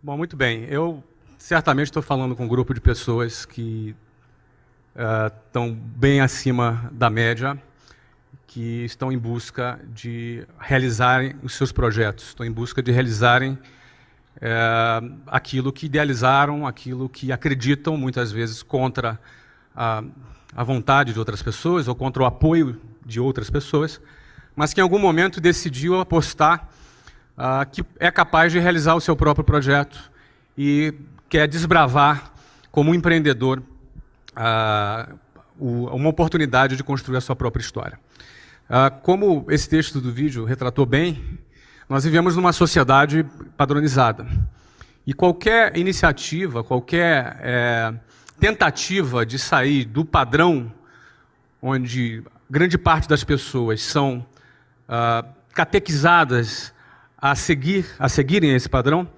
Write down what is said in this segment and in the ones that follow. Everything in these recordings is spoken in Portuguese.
Bom, muito bem. Eu certamente estou falando com um grupo de pessoas que estão bem acima da média, que estão em busca de realizarem os seus projetos, estão em busca de realizarem aquilo que idealizaram, aquilo que acreditam, muitas vezes contra a vontade de outras pessoas ou contra o apoio de outras pessoas, mas que em algum momento decidiu apostar que é capaz de realizar o seu próprio projeto e quer desbravar, como um empreendedor, uma oportunidade de construir a sua própria história. Como esse texto do vídeo retratou bem, nós vivemos numa sociedade padronizada. E qualquer iniciativa, qualquer tentativa de sair do padrão, onde grande parte das pessoas são catequizadas a seguirem esse padrão,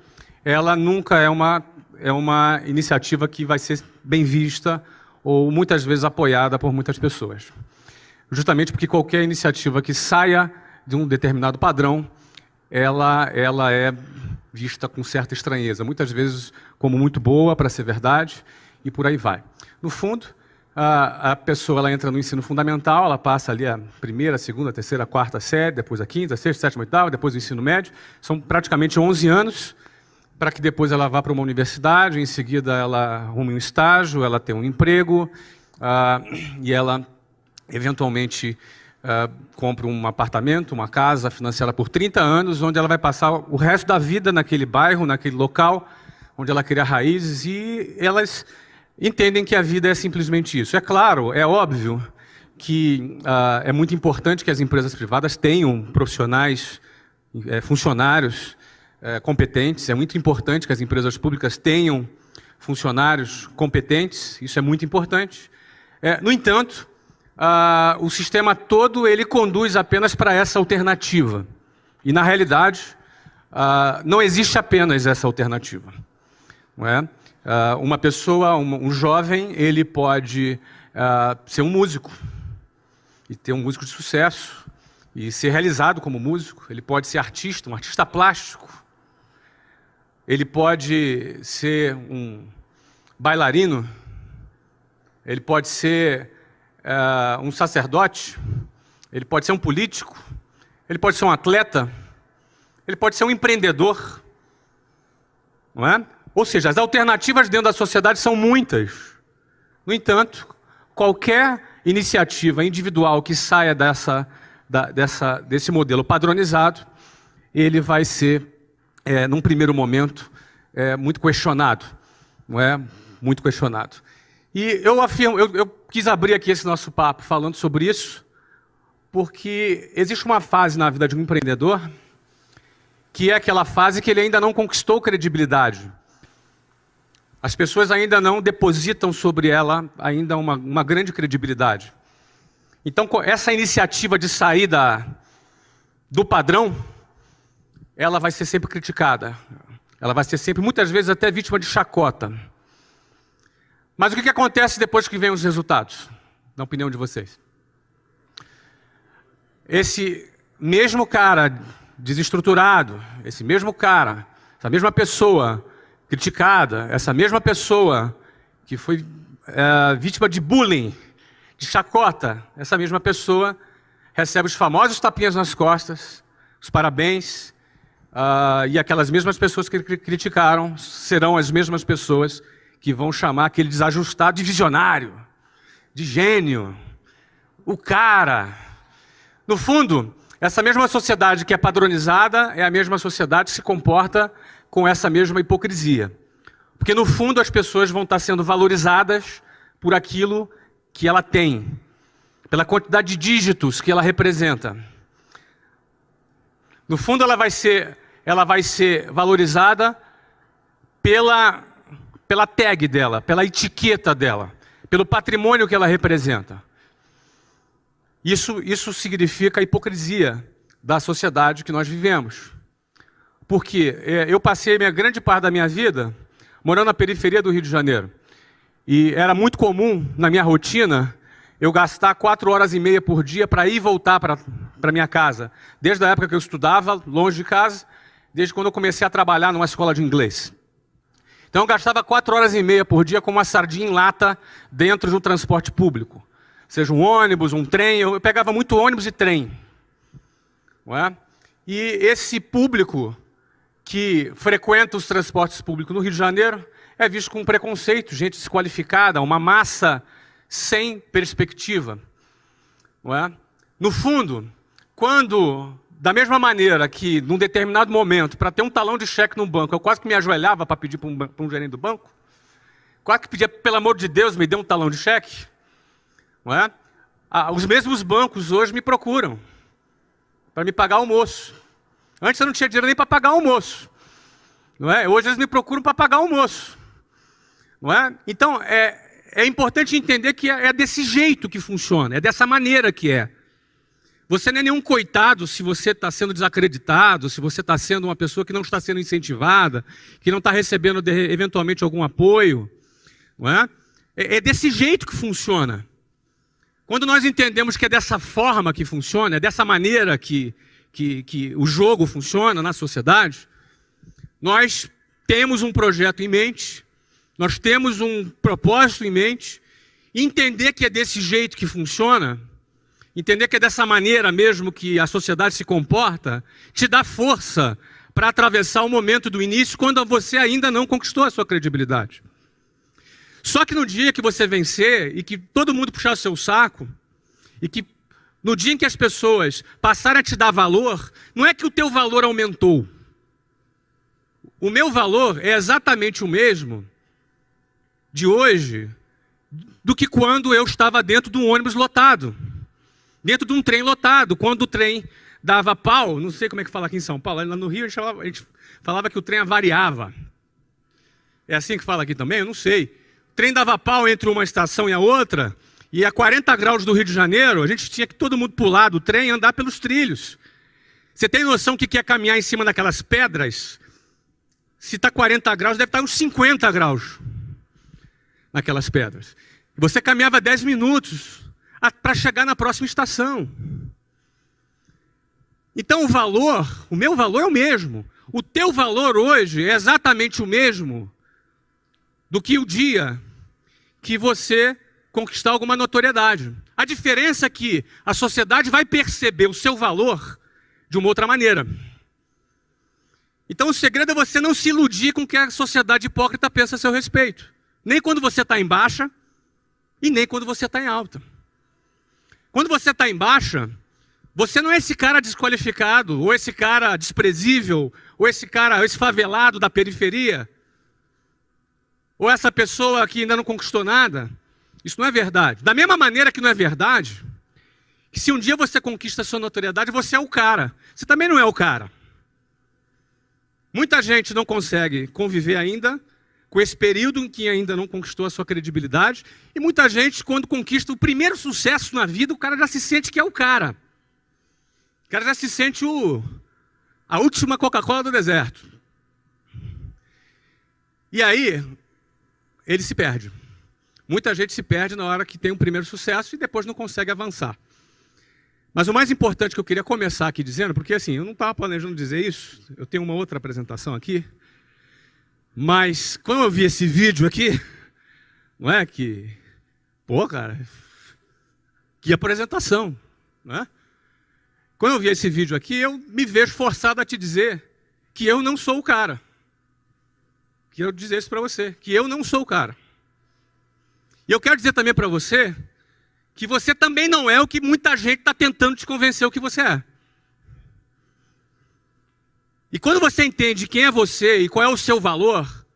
ela nunca é uma iniciativa que vai ser bem vista ou muitas vezes apoiada por muitas pessoas. Justamente porque qualquer iniciativa que saia de um determinado padrão, ela é vista com certa estranheza, muitas vezes como muito boa para ser verdade, e por aí vai. No fundo, a pessoa ela entra no ensino fundamental, ela passa ali a primeira, segunda, terceira, quarta série, depois a quinta, sexta, sétima, oitava, depois o ensino médio. São praticamente 11 anos para que depois ela vá para uma universidade, em seguida ela arrume um estágio, ela tem um emprego e ela eventualmente compra um apartamento, uma casa financiada por 30 anos, onde ela vai passar o resto da vida naquele bairro, naquele local, onde ela cria raízes, e elas entendem que a vida é simplesmente isso. É claro, é óbvio que é muito importante que as empresas privadas tenham profissionais, funcionários competentes, é muito importante que as empresas públicas tenham funcionários competentes, isso é muito importante. No entanto, o sistema todo ele conduz apenas para essa alternativa. E, na realidade, não existe apenas essa alternativa. Não é? Uma pessoa, um jovem, ele pode ser um músico, e ter um músico de sucesso, e ser realizado como músico. Ele pode ser artista, um artista plástico. Ele pode ser um bailarino. Ele pode ser um sacerdote. Ele pode ser um político. Ele pode ser um atleta. Ele pode ser um empreendedor. Não é? Ou seja, as alternativas dentro da sociedade são muitas. No entanto, qualquer iniciativa individual que saia desse modelo padronizado, ele vai ser, num primeiro momento, muito questionado. Não é? Muito questionado. E eu quis abrir aqui esse nosso papo falando sobre isso, porque existe uma fase na vida de um empreendedor que é aquela fase que ele ainda não conquistou credibilidade. As pessoas ainda não depositam sobre ela ainda uma grande credibilidade. Então, essa iniciativa de sair do padrão, ela vai ser sempre criticada. Ela vai ser sempre, muitas vezes, até vítima de chacota. Mas o que acontece depois que vem os resultados? Na opinião de vocês? Esse mesmo cara desestruturado, esse mesmo cara, essa mesma pessoa criticada, essa mesma pessoa que foi vítima de bullying, de chacota, essa mesma pessoa recebe os famosos tapinhas nas costas, os parabéns, e aquelas mesmas pessoas que criticaram serão as mesmas pessoas que vão chamar aquele desajustado de visionário, de gênio, o cara. No fundo, essa mesma sociedade que é padronizada é a mesma sociedade que se comporta com essa mesma hipocrisia. Porque, no fundo, as pessoas vão estar sendo valorizadas por aquilo que ela tem, pela quantidade de dígitos que ela representa. No fundo, ela vai ser valorizada pela tag dela, pela etiqueta dela, pelo patrimônio que ela representa. Isso significa a hipocrisia da sociedade que nós vivemos. Porque eu passei grande parte da minha vida morando na periferia do Rio de Janeiro. E era muito comum, na minha rotina, eu gastar 4 horas e meia por dia para ir e voltar para minha casa. Desde a época que eu estudava, longe de casa, desde quando eu comecei a trabalhar numa escola de inglês. Então eu gastava 4 horas e meia por dia com uma sardinha em lata dentro de um transporte público. Seja um ônibus, um trem, eu pegava muito ônibus e trem. Não é? E esse público que frequenta os transportes públicos no Rio de Janeiro é visto com preconceito, gente desqualificada, uma massa sem perspectiva. Não é? No fundo, quando, da mesma maneira que, num determinado momento, para ter um talão de cheque no banco, eu quase que me ajoelhava para pedir para um gerente do banco, quase que pedia, pelo amor de Deus, me dê um talão de cheque, não é? Os mesmos bancos hoje me procuram para me pagar almoço. Antes eu não tinha dinheiro nem para pagar almoço. Não é? Hoje eles me procuram para pagar almoço. Não é? Então, é importante entender que é desse jeito que funciona, é dessa maneira que é. Você não é nenhum coitado se você está sendo desacreditado, se você está sendo uma pessoa que não está sendo incentivada, que não está recebendo eventualmente algum apoio. Não é? É desse jeito que funciona. Quando nós entendemos que é dessa forma que funciona, é dessa maneira que o jogo funciona na sociedade, nós temos um projeto em mente, nós temos um propósito em mente, e entender que é desse jeito que funciona, entender que é dessa maneira mesmo que a sociedade se comporta, te dá força para atravessar o momento do início quando você ainda não conquistou a sua credibilidade. Só que no dia que você vencer e que todo mundo puxar o seu saco, e que no dia em que as pessoas passarem a te dar valor, não é que o teu valor aumentou. O meu valor é exatamente o mesmo de hoje do que quando eu estava dentro de um ônibus lotado, dentro de um trem lotado, quando o trem dava pau, não sei como é que fala aqui em São Paulo, lá no Rio a gente falava que o trem avariava. É assim que fala aqui também? Eu não sei. O trem dava pau entre uma estação e a outra, e a 40 graus do Rio de Janeiro, a gente tinha que todo mundo pular do trem e andar pelos trilhos. Você tem noção do que é caminhar em cima daquelas pedras? Se está 40 graus, deve estar uns 50 graus naquelas pedras. Você caminhava 10 minutos para chegar na próxima estação. Então o meu valor é o mesmo. O teu valor hoje é exatamente o mesmo do que o dia que você conquistar alguma notoriedade. A diferença é que a sociedade vai perceber o seu valor de uma outra maneira. Então o segredo é você não se iludir com o que a sociedade hipócrita pensa a seu respeito. Nem quando você está em baixa e nem quando você está em alta. Quando você está em baixa, você não é esse cara desqualificado, ou esse cara desprezível, ou esse cara, esse favelado da periferia, ou essa pessoa que ainda não conquistou nada. Isso não é verdade. Da mesma maneira que não é verdade, que se um dia você conquista a sua notoriedade, você é o cara. Você também não é o cara. Muita gente não consegue conviver ainda com esse período em que ainda não conquistou a sua credibilidade, e muita gente, quando conquista o primeiro sucesso na vida, o cara já se sente que é o cara. O cara já se sente a última Coca-Cola do deserto. E aí, ele se perde. Muita gente se perde na hora que tem um primeiro sucesso e depois não consegue avançar. Mas o mais importante que eu queria começar aqui dizendo, porque assim, eu não estava planejando dizer isso, eu tenho uma outra apresentação aqui, mas quando eu vi esse vídeo aqui, não é que, pô cara, que apresentação, não é? Quando eu vi esse vídeo aqui, eu me vejo forçado a te dizer que eu não sou o cara. Que eu dizer isso para você, que eu não sou o cara. E eu quero dizer também para você que você também não é o que muita gente está tentando te convencer o que você é. E quando você entende quem é você e qual é o seu valor,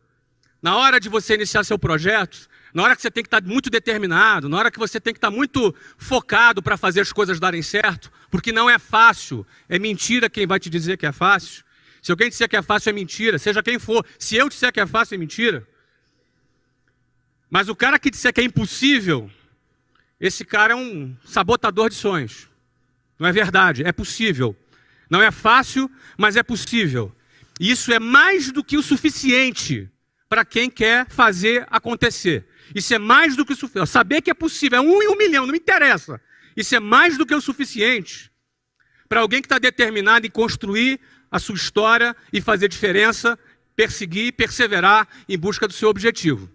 na hora de você iniciar seu projeto, na hora que você tem que estar muito determinado, na hora que você tem que estar muito focado para fazer as coisas darem certo, porque não é fácil, é mentira quem vai te dizer que é fácil. Se alguém disser que é fácil, é mentira, seja quem for. Se eu disser que é fácil, é mentira. Mas o cara que disser que é impossível, esse cara é um sabotador de sonhos. Não é verdade, é possível. Não é fácil, mas é possível. E isso é mais do que o suficiente para quem quer fazer acontecer. Isso é mais do que o suficiente. Saber que é possível, é 1 em 1 milhão, não me interessa. Isso é mais do que o suficiente para alguém que está determinado em construir a sua história e fazer diferença perseguir e perseverar em busca do seu objetivo.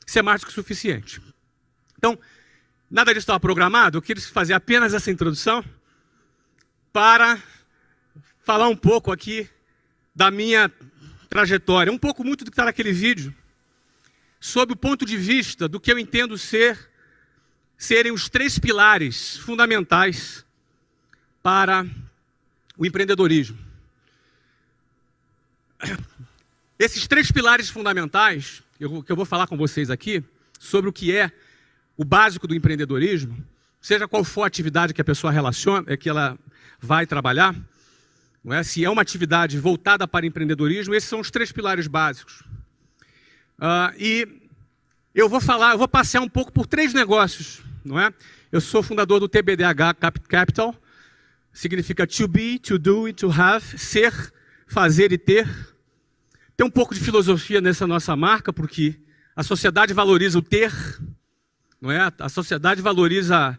Isso é mais do que suficiente. Então, nada disso estava programado, eu queria fazer apenas essa introdução para falar um pouco aqui da minha trajetória, um pouco muito do que está naquele vídeo, sob o ponto de vista do que eu entendo serem os 3 pilares fundamentais para o empreendedorismo. Esses 3 pilares fundamentais, que eu vou falar com vocês aqui, sobre o que é o básico do empreendedorismo, seja qual for a atividade que a pessoa que ela vai trabalhar, não é? Se é uma atividade voltada para empreendedorismo, esses são os 3 pilares básicos. E eu vou passear um pouco por 3 negócios, não é? Eu sou fundador do TBDH Capital, significa to be, to do e to have, ser, fazer e ter. Tem um pouco de filosofia nessa nossa marca, porque a sociedade valoriza o ter, não é? A sociedade valoriza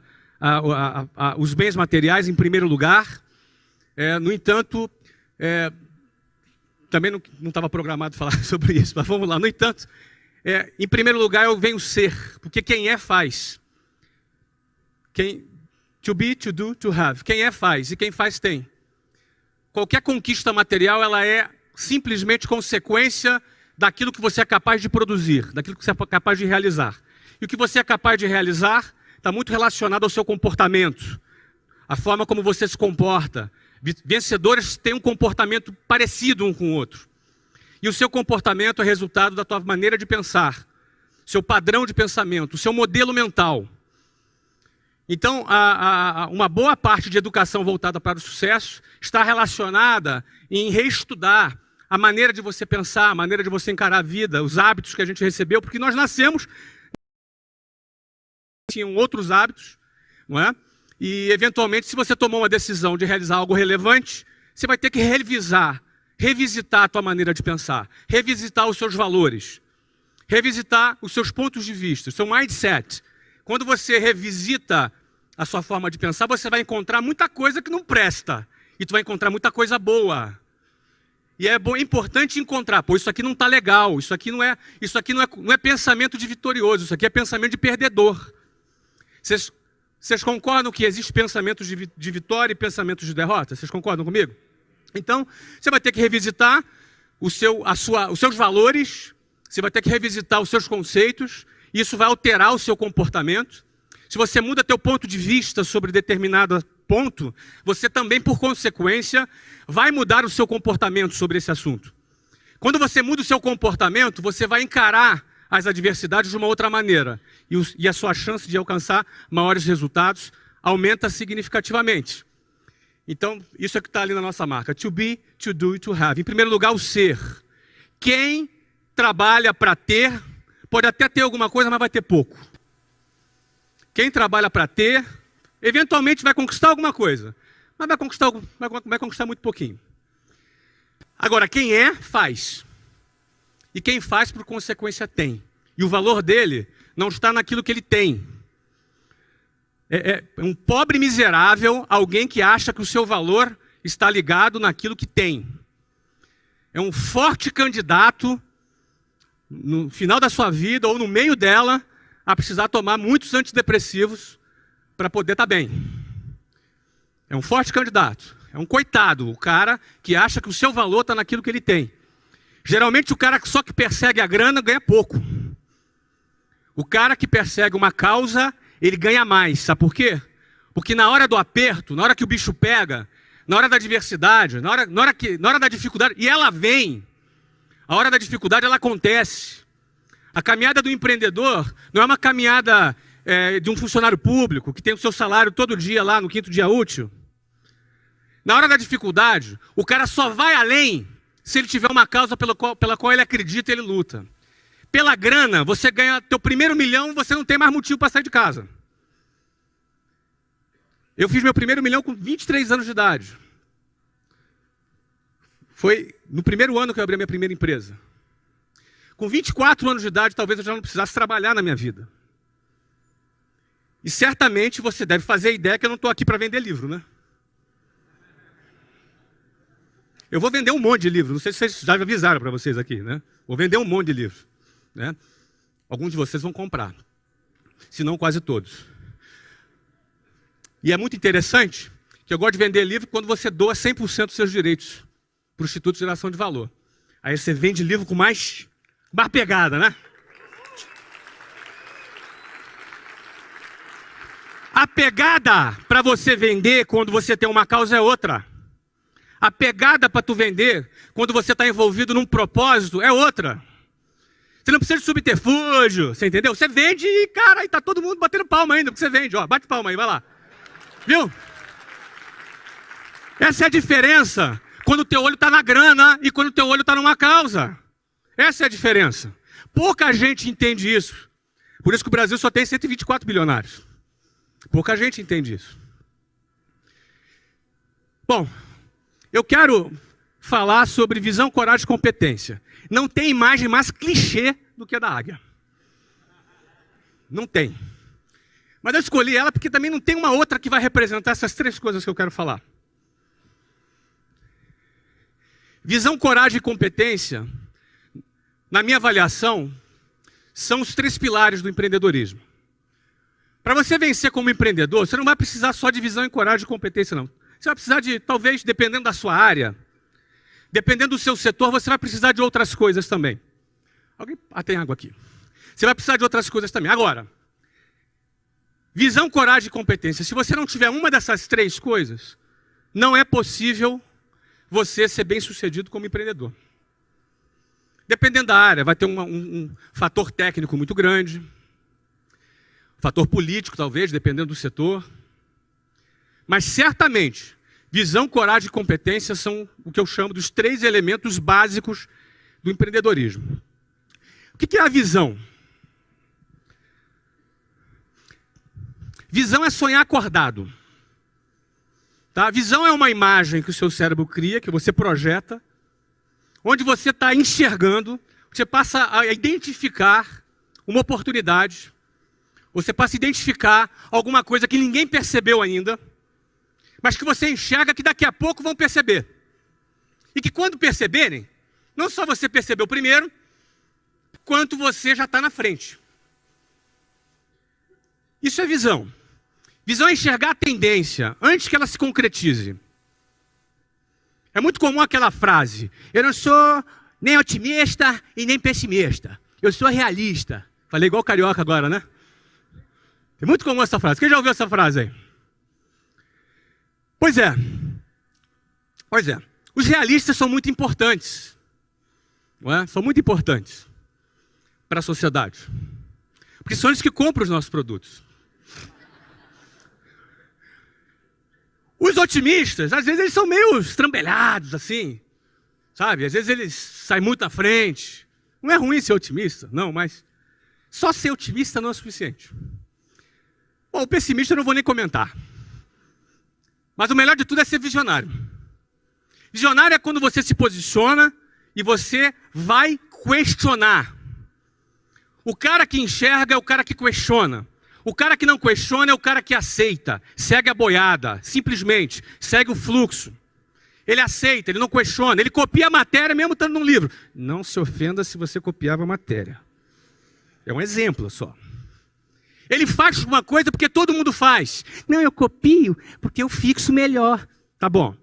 os bens materiais em primeiro lugar. No entanto, também não estava programado falar sobre isso, mas vamos lá. No entanto, em primeiro lugar eu venho ser, porque quem é faz. To be, to do, to have. Quem é faz, e quem faz tem. Qualquer conquista material, ela é simplesmente consequência daquilo que você é capaz de produzir, daquilo que você é capaz de realizar. E o que você é capaz de realizar está muito relacionado ao seu comportamento, a forma como você se comporta. Vencedores têm um comportamento parecido um com o outro. E o seu comportamento é resultado da tua maneira de pensar, seu padrão de pensamento, o seu modelo mental. Então, uma boa parte de educação voltada para o sucesso está relacionada em reestudar a maneira de você pensar, a maneira de você encarar a vida, os hábitos que a gente recebeu, porque nós nascemos, tinham outros hábitos, não é? E, eventualmente, se você tomou uma decisão de realizar algo relevante, você vai ter que revisitar a tua maneira de pensar, revisitar os seus valores, revisitar os seus pontos de vista, o seu mindset. Quando você revisita a sua forma de pensar, você vai encontrar muita coisa que não presta, e tu vai encontrar muita coisa boa. E é importante encontrar, pô, isso aqui não está legal, isso aqui não é pensamento de vitorioso, isso aqui é pensamento de perdedor. Vocês concordam que existe pensamentos de vitória e pensamentos de derrota? Vocês concordam comigo? Então, você vai ter que revisitar os seus valores, você vai ter que revisitar os seus conceitos, e isso vai alterar o seu comportamento. Se você muda teu ponto de vista sobre determinado ponto, você também, por consequência, vai mudar o seu comportamento sobre esse assunto. Quando você muda o seu comportamento, você vai encarar as adversidades de uma outra maneira. E a sua chance de alcançar maiores resultados aumenta significativamente. Então, isso é o que está ali na nossa marca. To be, to do e to have. Em primeiro lugar, o ser. Quem trabalha para ter, pode até ter alguma coisa, mas vai ter pouco. Quem trabalha para ter, eventualmente vai conquistar alguma coisa, mas vai conquistar muito pouquinho. Agora, quem é, faz. E quem faz, por consequência, tem. E o valor dele não está naquilo que ele tem. É um pobre miserável, alguém que acha que o seu valor está ligado naquilo que tem. É um forte candidato, no final da sua vida ou no meio dela, a precisar tomar muitos antidepressivos para poder estar bem. É um forte candidato. É um coitado, o cara que acha que o seu valor está naquilo que ele tem. Geralmente o cara só que persegue a grana ganha pouco. O cara que persegue uma causa, ele ganha mais. Sabe por quê? Porque na hora do aperto, na hora que o bicho pega, na hora da adversidade, na hora da dificuldade, e ela vem, a hora da dificuldade ela acontece. A caminhada do empreendedor não é uma caminhada de um funcionário público que tem o seu salário todo dia lá no 5º dia útil. Na hora da dificuldade, o cara só vai além se ele tiver uma causa pela qual ele acredita e ele luta. Pela grana, você ganha teu primeiro milhão, você não tem mais motivo para sair de casa. Eu fiz meu primeiro milhão com 23 anos de idade. Foi no primeiro ano que eu abri a minha primeira empresa. Com 24 anos de idade, talvez eu já não precisasse trabalhar na minha vida. E certamente você deve fazer a ideia que eu não estou aqui para vender livro, né? Eu vou vender um monte de livro. Não sei se vocês já avisaram para vocês aqui, né? Vou vender um monte de livro, né? Alguns de vocês vão comprar, se não quase todos. E é muito interessante que eu gosto de vender livro quando você doa 100% dos seus direitos para o Instituto de Geração de Valor. Aí você vende livro com mais pegada, né? A pegada para você vender quando você tem uma causa é outra. A pegada para tu vender quando você está envolvido num propósito é outra. Você não precisa de subterfúgio, você entendeu? Você vende e, cara, aí tá todo mundo batendo palma ainda, porque você vende, ó, bate palma aí, vai lá. Viu? Essa é a diferença quando o teu olho está na grana e quando o teu olho está numa causa. Essa é a diferença. Pouca gente entende isso. Por isso que o Brasil só tem 124 bilionários. Pouca gente entende isso. Bom, eu quero falar sobre visão, coragem e competência. Não tem imagem mais clichê do que a da águia. Não tem. Mas eu escolhi ela porque também não tem uma outra que vai representar essas três coisas que eu quero falar. Visão, coragem e competência, na minha avaliação, são os três pilares do empreendedorismo. Para você vencer como empreendedor, você não vai precisar só de visão, coragem e competência, não. Você vai precisar de, talvez, dependendo da sua área, dependendo do seu setor, você vai precisar de outras coisas também. Alguém? Ah, tem água aqui. Você vai precisar de outras coisas também. Agora, visão, coragem e competência. Se você não tiver uma dessas três coisas, não é possível você ser bem-sucedido como empreendedor. Dependendo da área, vai ter um fator técnico muito grande, fator político, talvez, dependendo do setor. Mas, certamente, visão, coragem e competência são o que eu chamo dos três elementos básicos do empreendedorismo. O que é a visão? Visão é sonhar acordado. Tá? Visão é uma imagem que o seu cérebro cria, que você projeta, onde você está enxergando, você passa a identificar uma oportunidade, você passa a identificar alguma coisa que ninguém percebeu ainda, mas que você enxerga que daqui a pouco vão perceber. E que quando perceberem, não só você percebeu primeiro, quanto você já está na frente. Isso é visão. Visão é enxergar a tendência antes que ela se concretize. É muito comum aquela frase: eu não sou nem otimista e nem pessimista. Eu sou realista. Falei igual carioca agora, né? É muito comum essa frase. Quem já ouviu essa frase aí? Pois é. Os realistas são muito importantes. Não é? São muito importantes para a sociedade. Porque são eles que compram os nossos produtos. Os otimistas, às vezes eles são meio estrambelhados, assim, sabe? Às vezes eles saem muito à frente. Não é ruim ser otimista, não, mas só ser otimista não é suficiente. Bom, o pessimista eu não vou nem comentar. Mas o melhor de tudo é ser visionário. Visionário é quando você se posiciona e você vai questionar. O cara que enxerga é o cara que questiona. O cara que não questiona é o cara que aceita, segue a boiada, simplesmente, segue o fluxo. Ele aceita, ele não questiona, ele copia a matéria mesmo estando num livro. Não se ofenda se você copiava a matéria. É um exemplo só. Ele faz uma coisa porque todo mundo faz. Não, eu copio porque eu fixo melhor. Tá bom.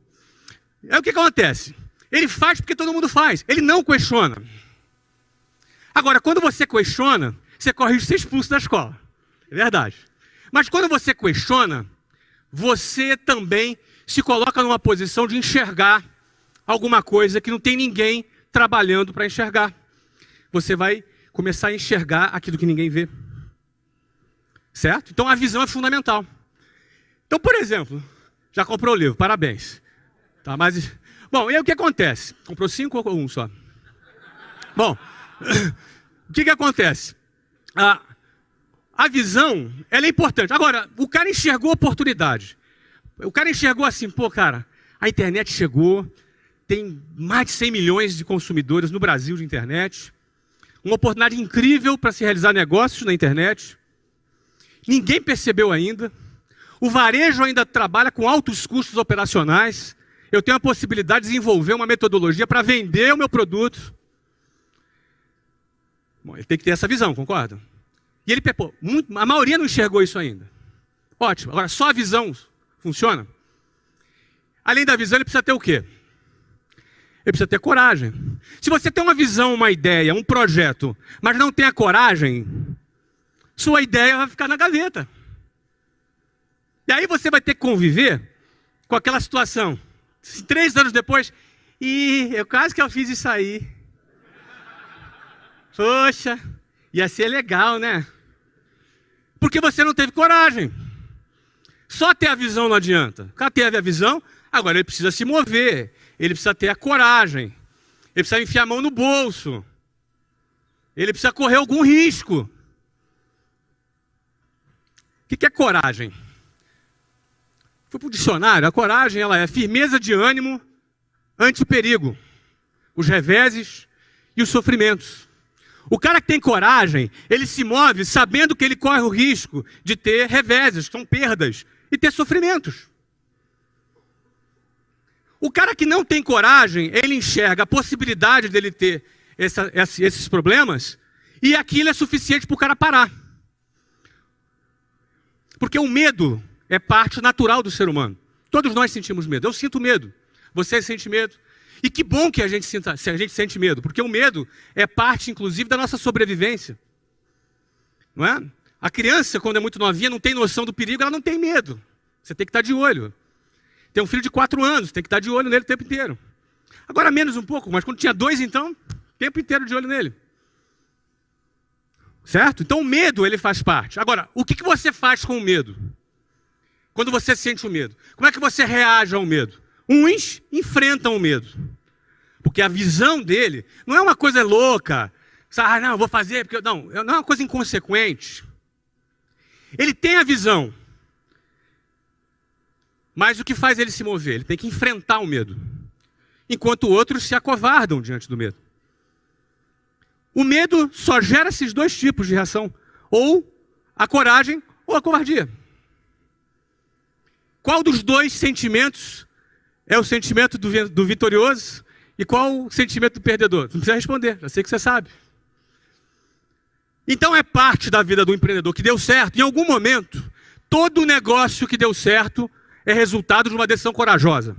Aí o que acontece? Ele faz porque todo mundo faz. Ele não questiona. Agora, quando você questiona, você corre risco de ser expulso da escola. É verdade. Mas quando você questiona, você também se coloca numa posição de enxergar alguma coisa que não tem ninguém trabalhando para enxergar. Você vai começar a enxergar aquilo que ninguém vê. Certo? Então a visão é fundamental. Então, por exemplo, já comprou o livro, parabéns. Tá, mas... Bom, e aí o que acontece? Comprou 5 ou 1 só? Bom, o que acontece? A visão, ela é importante. Agora, o cara enxergou a oportunidade. O cara enxergou assim, pô, cara, a internet chegou, tem mais de 100 milhões de consumidores no Brasil de internet, uma oportunidade incrível para se realizar negócios na internet. Ninguém percebeu ainda. O varejo ainda trabalha com altos custos operacionais. eu tenho a possibilidade de desenvolver uma metodologia para vender o meu produto. Bom, ele tem que ter essa visão, concorda? E ele, pô, a maioria não enxergou isso ainda. Ótimo. Agora, só a visão funciona? Além da visão, ele precisa ter o quê? Ele precisa ter coragem. Se você tem uma visão, uma ideia, um projeto, mas não tem a coragem, sua ideia vai ficar na gaveta. E aí você vai ter que conviver com aquela situação. 3 anos depois, eu quase que eu fiz isso aí. Poxa, ia ser legal, né? Porque você não teve coragem. Só ter a visão não adianta. O cara teve a visão, agora ele precisa se mover. Ele precisa ter a coragem. Ele precisa enfiar a mão no bolso. Ele precisa correr algum risco. O que é coragem? Fui para o dicionário. A coragem ela é firmeza de ânimo ante o perigo, os reveses e os sofrimentos. O cara que tem coragem, ele se move sabendo que ele corre o risco de ter reveses, que são perdas, e ter sofrimentos. O cara que não tem coragem, ele enxerga a possibilidade dele ter esses problemas, e aquilo é suficiente para o cara parar. Porque o medo é parte natural do ser humano. Todos nós sentimos medo. Eu sinto medo. Você sente medo. E que bom que a gente sente medo, porque o medo é parte, inclusive, da nossa sobrevivência. Não é? A criança, quando é muito novinha, não tem noção do perigo, ela não tem medo. Você tem que estar de olho. Tem um filho de 4 anos, tem que estar de olho nele o tempo inteiro. Agora menos um pouco, mas quando tinha 2, então, o tempo inteiro de olho nele. Certo? Então o medo, ele faz parte. Agora, o que você faz com o medo? Quando você sente o medo? Como é que você reage ao medo? Uns enfrentam o medo. Porque a visão dele não é uma coisa louca. Não, eu vou fazer, porque não é uma coisa inconsequente. Ele tem a visão. Mas o que faz ele se mover? Ele tem que enfrentar o medo. Enquanto outros se acovardam diante do medo. O medo só gera esses 2 tipos de reação. Ou a coragem ou a covardia. Qual dos 2 sentimentos é o sentimento do vitorioso e qual o sentimento do perdedor? Não precisa responder, já sei que você sabe. Então é parte da vida do empreendedor que deu certo. Em algum momento, todo negócio que deu certo é resultado de uma decisão corajosa.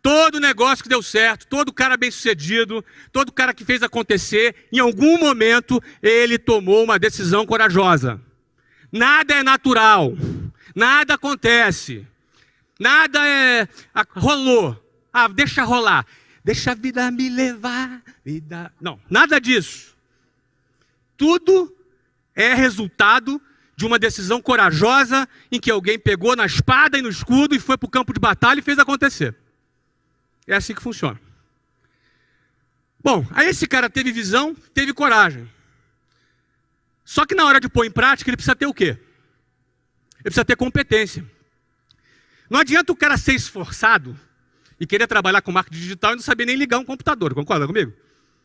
Todo negócio que deu certo, todo cara bem-sucedido, todo cara que fez acontecer, em algum momento ele tomou uma decisão corajosa. Nada é natural, nada acontece. Nada rolou. Deixa rolar. Deixa a vida me levar. Não, nada disso. Tudo é resultado de uma decisão corajosa em que alguém pegou na espada e no escudo e foi para o campo de batalha e fez acontecer. É assim que funciona. Bom, aí esse cara teve visão, teve coragem. Só que na hora de pôr em prática, ele precisa ter o quê? Ele precisa ter competência. Não adianta o cara ser esforçado e querer trabalhar com marketing digital e não saber nem ligar um computador, concorda comigo?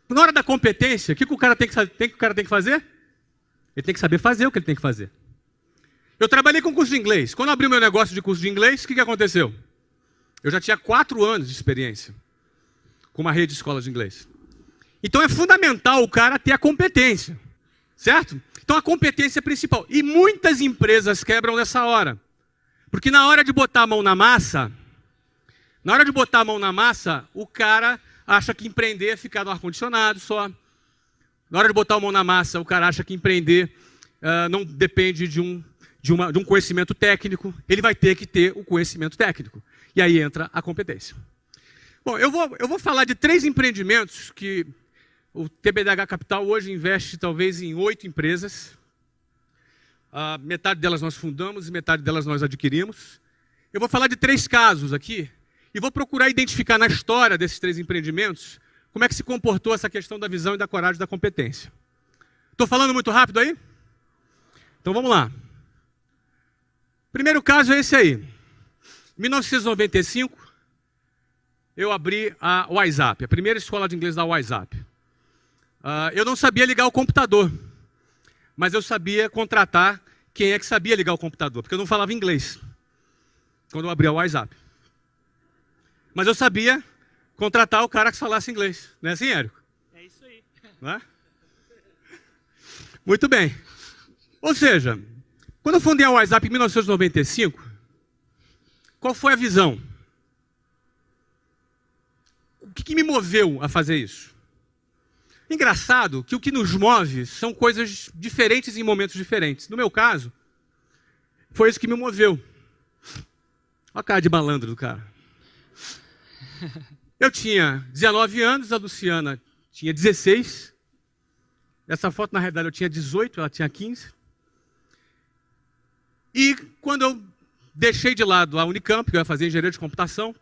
Na hora da competência, o que o cara tem que fazer? Ele tem que saber fazer o que ele tem que fazer. Eu trabalhei com curso de inglês. Quando eu abri o meu negócio de curso de inglês, o que aconteceu? Eu já tinha 4 anos de experiência com uma rede de escolas de inglês. Então é fundamental o cara ter a competência, certo? Então a competência é principal. E muitas empresas quebram nessa hora. Porque na hora de botar a mão na massa, o cara acha que empreender é ficar no ar-condicionado só. Na hora de botar a mão na massa, o cara acha que empreender não depende de um conhecimento técnico. Ele vai ter que ter o conhecimento técnico. E aí entra a competência. Bom, eu vou falar de 3 empreendimentos que o TBDH Capital hoje investe talvez em 8 empresas. Metade delas nós fundamos e metade delas nós adquirimos. Eu vou falar de 3 casos aqui e vou procurar identificar na história desses 3 empreendimentos como é que se comportou essa questão da visão e da coragem e da competência. Estou falando muito rápido aí? Então vamos lá. Primeiro caso é esse aí. Em 1995, eu abri a WhatsApp, a primeira escola de inglês da WhatsApp. Eu não sabia ligar o computador, mas eu sabia contratar quem é que sabia ligar o computador, porque eu não falava inglês quando eu abri a WhatsApp. Mas eu sabia contratar o cara que falasse inglês. Não é assim, Érico? É isso aí. Não é? Muito bem. Ou seja, quando eu fundei a WhatsApp em 1995, qual foi a visão? O que me moveu a fazer isso? Engraçado que o que nos move são coisas diferentes em momentos diferentes. No meu caso, foi isso que me moveu. Olha a cara de malandro do cara. Eu tinha 19 anos, a Luciana tinha 16. Essa foto, na realidade, eu tinha 18, ela tinha 15. E quando eu deixei de lado a Unicamp, que eu ia fazer engenharia de computação,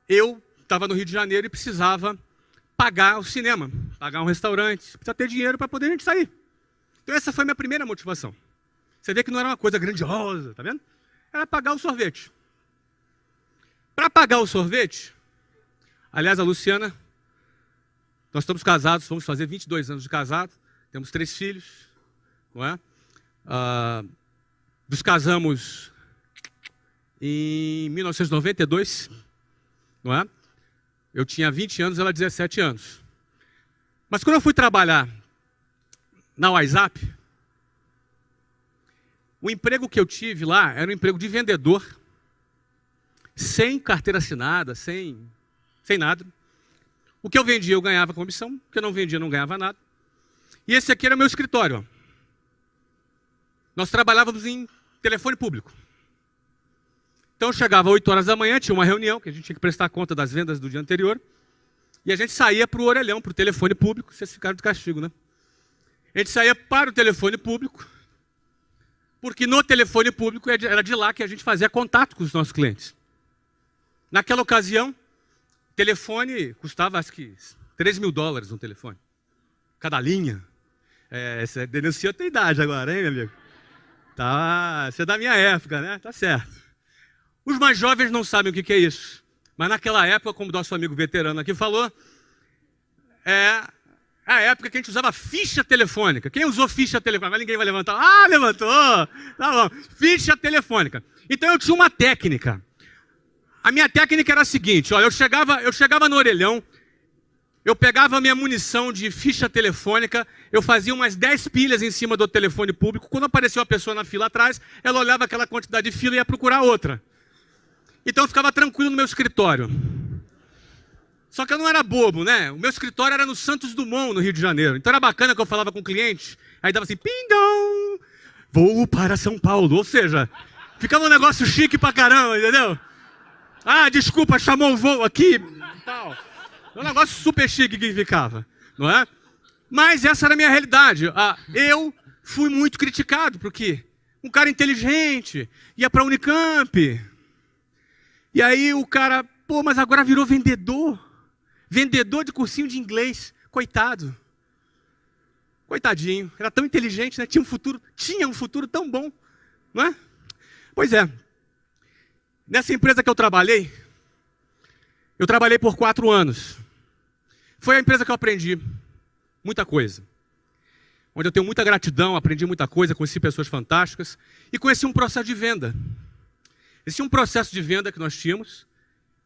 eu estava no Rio de Janeiro e precisava pagar o cinema, pagar um restaurante, precisa ter dinheiro para poder a gente sair. Então essa foi a minha primeira motivação. Você vê que não era uma coisa grandiosa, tá vendo? Era pagar o sorvete. Para pagar o sorvete, aliás, a Luciana, nós estamos casados, vamos fazer 22 anos de casado, temos 3 filhos, não é? Nos casamos em 1992, não é? Eu tinha 20 anos, ela 17 anos. Mas quando eu fui trabalhar na WhatsApp, o emprego que eu tive lá era um emprego de vendedor, sem carteira assinada, sem nada. O que eu vendia eu ganhava comissão, o que eu não vendia eu não ganhava nada. E esse aqui era o meu escritório. Ó. Nós trabalhávamos em telefone público. Então eu chegava às 8 horas da manhã, tinha uma reunião, que a gente tinha que prestar conta das vendas do dia anterior, e a gente saía para o orelhão, para o telefone público, vocês ficaram de castigo, né? A gente saía para o telefone público, porque no telefone público era de lá que a gente fazia contato com os nossos clientes. Naquela ocasião, telefone custava, acho que, $3.000 um telefone. Cada linha. Você denunciou a tua idade agora, hein, meu amigo? Tá, você é da minha época, né? Tá certo. Os mais jovens não sabem o que é isso. Mas naquela época, como o nosso amigo veterano aqui falou, é a época que a gente usava ficha telefônica. Quem usou ficha telefônica? Mas ninguém vai levantar. Ah, levantou! Tá bom. Ficha telefônica. Então eu tinha uma técnica. A minha técnica era a seguinte, ó, eu chegava no orelhão, eu pegava a minha munição de ficha telefônica, eu fazia umas 10 pilhas em cima do telefone público, quando apareceu uma pessoa na fila atrás, ela olhava aquela quantidade de fila e ia procurar outra. Então eu ficava tranquilo no meu escritório. Só que eu não era bobo, né? O meu escritório era no Santos Dumont, no Rio de Janeiro. Então era bacana que eu falava com o cliente, aí dava assim, pindão, voo para São Paulo. Ou seja, ficava um negócio chique pra caramba, entendeu? Ah, desculpa, chamou o voo aqui e tal. Um negócio super chique que ficava, não é? Mas essa era a minha realidade. Eu fui muito criticado, porque um cara inteligente ia para a Unicamp. E aí o cara, pô, mas agora virou vendedor. Vendedor de cursinho de inglês. Coitado. Coitadinho. Era tão inteligente, né? Tinha um futuro tão bom, não é? Pois é. Nessa empresa que eu trabalhei por 4 anos. Foi a empresa que eu aprendi muita coisa. Onde eu tenho muita gratidão, aprendi muita coisa, conheci pessoas fantásticas e conheci um processo de venda. Esse é um processo de venda que nós tínhamos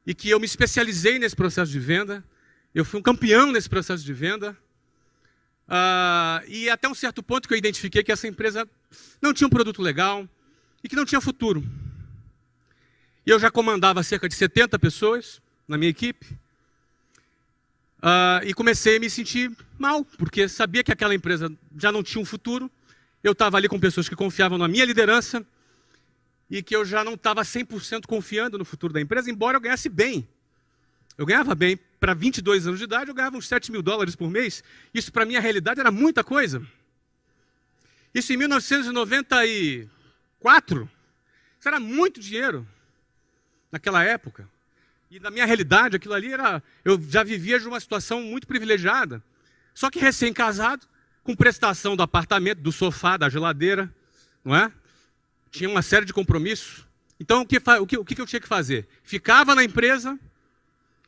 e que eu me especializei nesse processo de venda. Eu fui um campeão nesse processo de venda. E até um certo ponto que eu identifiquei que essa empresa não tinha um produto legal e que não tinha futuro. E eu já comandava cerca de 70 pessoas na minha equipe. E comecei a me sentir mal, porque sabia que aquela empresa já não tinha um futuro. Eu estava ali com pessoas que confiavam na minha liderança e que eu já não estava 100% confiando no futuro da empresa, embora eu ganhasse bem. Eu ganhava bem. Para 22 anos de idade, eu ganhava uns $7.000 por mês. Isso, para minha realidade, era muita coisa. Isso em 1994. Isso era muito dinheiro naquela época. E na minha realidade, aquilo ali era... Eu já vivia de uma situação muito privilegiada. Só que recém-casado, com prestação do apartamento, do sofá, da geladeira, não é? Tinha uma série de compromissos. Então, o que eu tinha que fazer? Ficava na empresa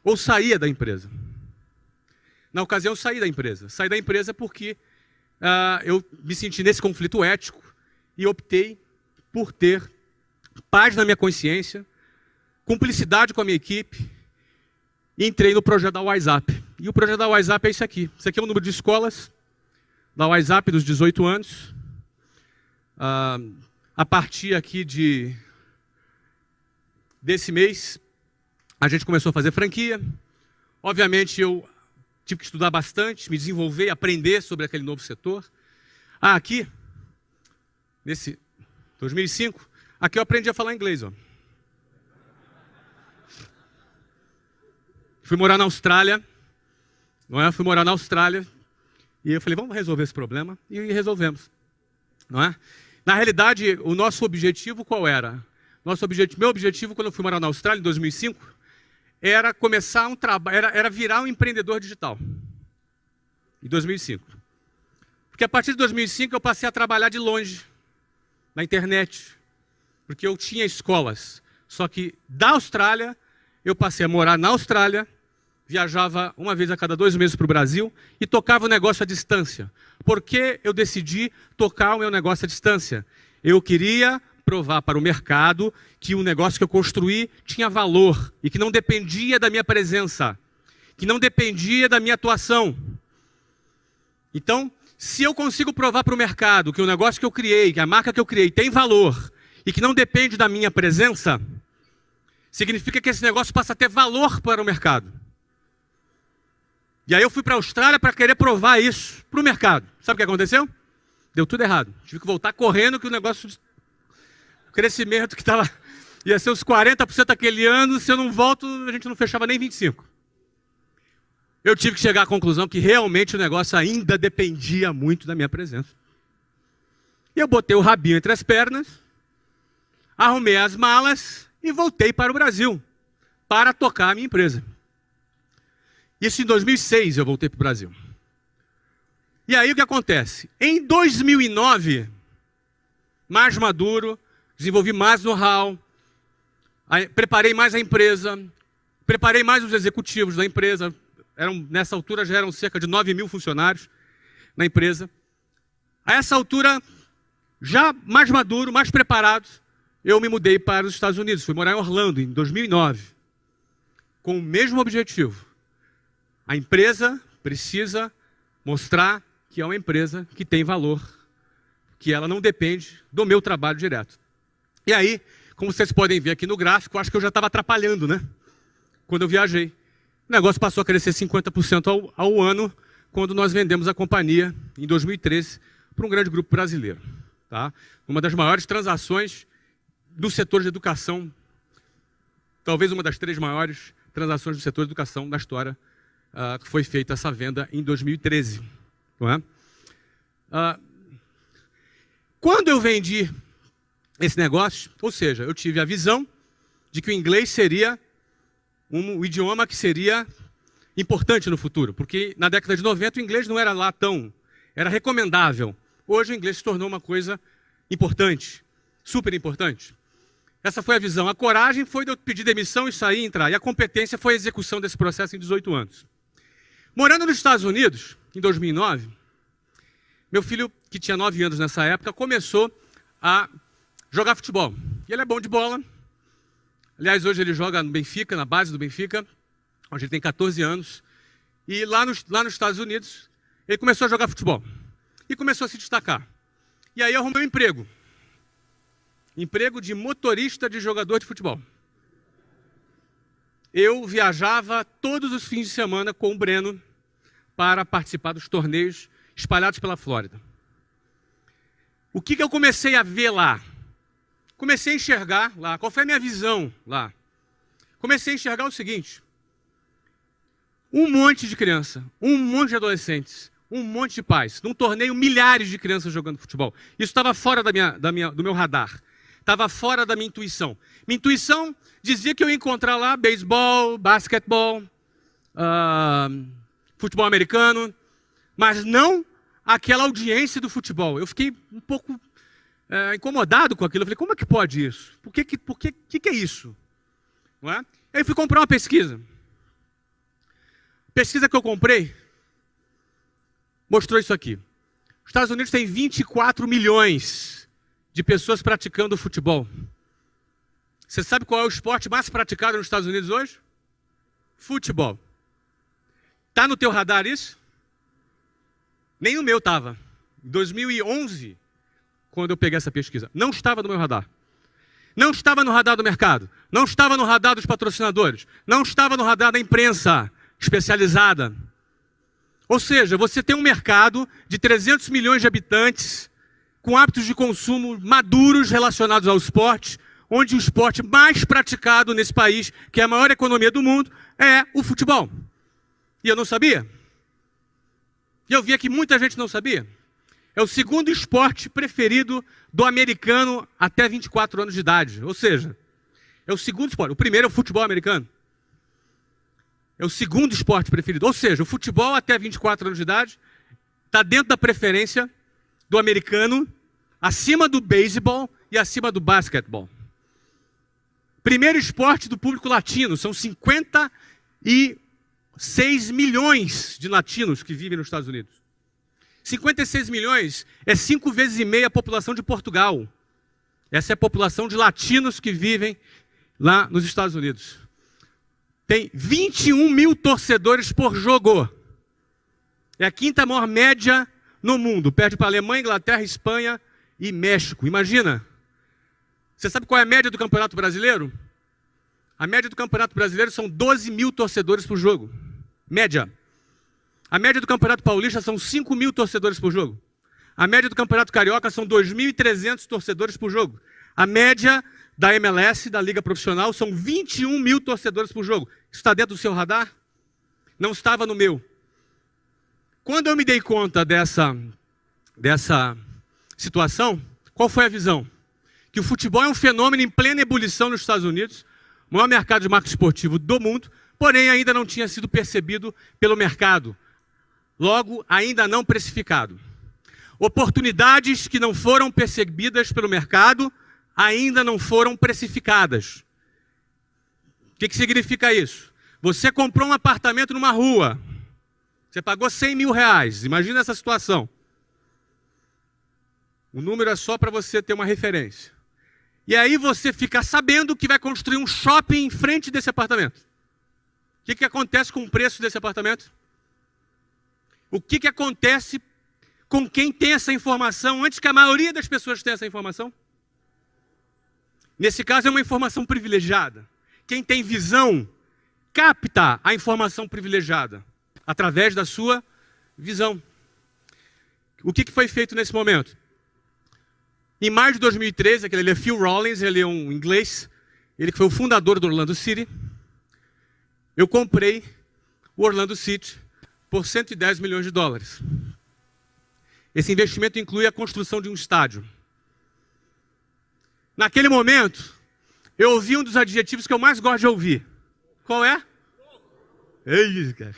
ou saía da empresa? Na ocasião, eu saí da empresa. Saí da empresa porque eu me senti nesse conflito ético e optei por ter paz na minha consciência, cumplicidade com a minha equipe, e entrei no projeto da WhatsApp. E o projeto da WhatsApp é isso aqui. Isso aqui é o número de escolas da WhatsApp dos 18 anos. A partir aqui desse mês, a gente começou a fazer franquia. Obviamente, eu tive que estudar bastante, me desenvolver, aprender sobre aquele novo setor. Aqui, nesse 2005, aqui eu aprendi a falar inglês. Ó. Fui morar na Austrália, não é? Fui morar na Austrália e eu falei, vamos resolver esse problema, e resolvemos, não é? Na realidade, o nosso objetivo qual era? Meu objetivo quando eu fui morar na Austrália em 2005 era começar um trabalho, era virar um empreendedor digital. Em 2005. Porque a partir de 2005 eu passei a trabalhar de longe, na internet, porque eu tinha escolas. Só que da Austrália, eu passei a morar na Austrália, viajava uma vez a cada 2 meses para o Brasil e tocava o negócio à distância. Por que eu decidi tocar o meu negócio à distância? Eu queria provar para o mercado que o negócio que eu construí tinha valor e que não dependia da minha presença, que não dependia da minha atuação. Então, se eu consigo provar para o mercado que o negócio que eu criei, que a marca que eu criei tem valor e que não depende da minha presença, significa que esse negócio passa a ter valor para o mercado. E aí eu fui para a Austrália para querer provar isso para o mercado. Sabe o que aconteceu? Deu tudo errado. Tive que voltar correndo que o negócio, o crescimento que estava, ia ser uns 40% aquele ano, se eu não volto, a gente não fechava nem 25%. Eu tive que chegar à conclusão que realmente o negócio ainda dependia muito da minha presença. E eu botei o rabinho entre as pernas, arrumei as malas e voltei para o Brasil, para tocar a minha empresa. Isso em 2006 eu voltei para o Brasil. E aí o que acontece? Em 2009, mais maduro, desenvolvi mais know-how, preparei mais a empresa, preparei mais os executivos da empresa. Nessa altura já eram cerca de 9.000 funcionários na empresa. A essa altura, já mais maduro, mais preparado, eu me mudei para os Estados Unidos. Fui morar em Orlando em 2009, com o mesmo objetivo. A empresa precisa mostrar que é uma empresa que tem valor, que ela não depende do meu trabalho direto. E aí, como vocês podem ver aqui no gráfico, acho que eu já estava atrapalhando, né? Quando eu viajei. O negócio passou a crescer 50% ao ano, quando nós vendemos a companhia, em 2013, para um grande grupo brasileiro. Tá? Uma das maiores transações do setor de educação, talvez uma das 3 maiores transações do setor de educação da história, que foi feita essa venda em 2013. Não é? Quando eu vendi esse negócio, ou seja, eu tive a visão de que o inglês seria um idioma que seria importante no futuro, porque na década de 90 o inglês não era lá tão, era recomendável. Hoje o inglês se tornou uma coisa importante, super importante. Essa foi a visão. A coragem foi de eu pedir demissão e sair e entrar. E a competência foi a execução desse processo em 18 anos. Morando nos Estados Unidos, em 2009, meu filho, que tinha 9 anos nessa época, começou a jogar futebol. E ele é bom de bola. Aliás, hoje ele joga no Benfica, na base do Benfica, onde ele tem 14 anos. E lá nos Estados Unidos, ele começou a jogar futebol. E começou a se destacar. E aí eu arrumei um emprego. Emprego de motorista de jogador de futebol. Eu viajava todos os fins de semana com o Breno para participar dos torneios espalhados pela Flórida. O que eu comecei a ver lá? Comecei a enxergar lá. Qual foi a minha visão lá? Comecei a enxergar o seguinte. Um monte de criança, um monte de adolescentes, um monte de pais. Num torneio, milhares de crianças jogando futebol. Isso estava fora do meu radar. Estava fora da minha intuição. Minha intuição dizia que eu ia encontrar lá beisebol, basquetebol, futebol americano, mas não aquela audiência do futebol. Eu fiquei um pouco incomodado com aquilo. Eu falei, como é que pode isso? Por que é isso? Não é? Aí fui comprar uma pesquisa. A pesquisa que eu comprei mostrou isso aqui. Os Estados Unidos têm 24 milhões de pessoas praticando futebol. Você sabe qual é o esporte mais praticado nos Estados Unidos hoje? Futebol. Tá no teu radar isso? Nem no meu estava. Em 2011, quando eu peguei essa pesquisa, não estava no meu radar. Não estava no radar do mercado. Não estava no radar dos patrocinadores. Não estava no radar da imprensa especializada. Ou seja, você tem um mercado de 300 milhões de habitantes com hábitos de consumo maduros relacionados ao esporte, onde o esporte mais praticado nesse país, que é a maior economia do mundo, é o futebol. E eu não sabia. E eu via que muita gente não sabia. É o segundo esporte preferido do americano até 24 anos de idade. Ou seja, é o segundo esporte. O primeiro é o futebol americano. É o segundo esporte preferido. Ou seja, o futebol até 24 anos de idade está dentro da preferência do americano, acima do beisebol e acima do basquetebol. Primeiro esporte do público latino. São 56 milhões de latinos que vivem nos Estados Unidos. 56 milhões é 5,5 vezes a população de Portugal. Essa é a população de latinos que vivem lá nos Estados Unidos. Tem 21 mil torcedores por jogo. É a quinta maior média no mundo. Perde para a Alemanha, Inglaterra, Espanha e México. Imagina. Você sabe qual é a média do Campeonato Brasileiro? A média do Campeonato Brasileiro são 12 mil torcedores por jogo. Média. A média do Campeonato Paulista são 5 mil torcedores por jogo. A média do Campeonato Carioca são 2.300 torcedores por jogo. A média da MLS, da Liga Profissional, são 21 mil torcedores por jogo. Isso está dentro do seu radar? Não estava no meu. Quando eu me dei conta dessa situação, qual foi a visão? Que o futebol é um fenômeno em plena ebulição nos Estados Unidos, o maior mercado de marketing esportivo do mundo, porém ainda não tinha sido percebido pelo mercado. Logo, ainda não precificado. Oportunidades que não foram percebidas pelo mercado ainda não foram precificadas. O que significa isso? Você comprou um apartamento numa rua. Você pagou 100 mil reais. Imagina essa situação. O número é só para você ter uma referência. E aí você fica sabendo que vai construir um shopping em frente desse apartamento. O que acontece com o preço desse apartamento? O que acontece com quem tem essa informação antes que a maioria das pessoas tenha essa informação? Nesse caso é uma informação privilegiada. Quem tem visão capta a informação privilegiada através da sua visão. O que foi feito nesse momento? Em maio de 2013, ele é Phil Rawlins, ele é um inglês, ele que foi o fundador do Orlando City. Eu comprei o Orlando City por 110 milhões de dólares. Esse investimento inclui a construção de um estádio. Naquele momento, eu ouvi um dos adjetivos que eu mais gosto de ouvir. Qual é? Ei, cara.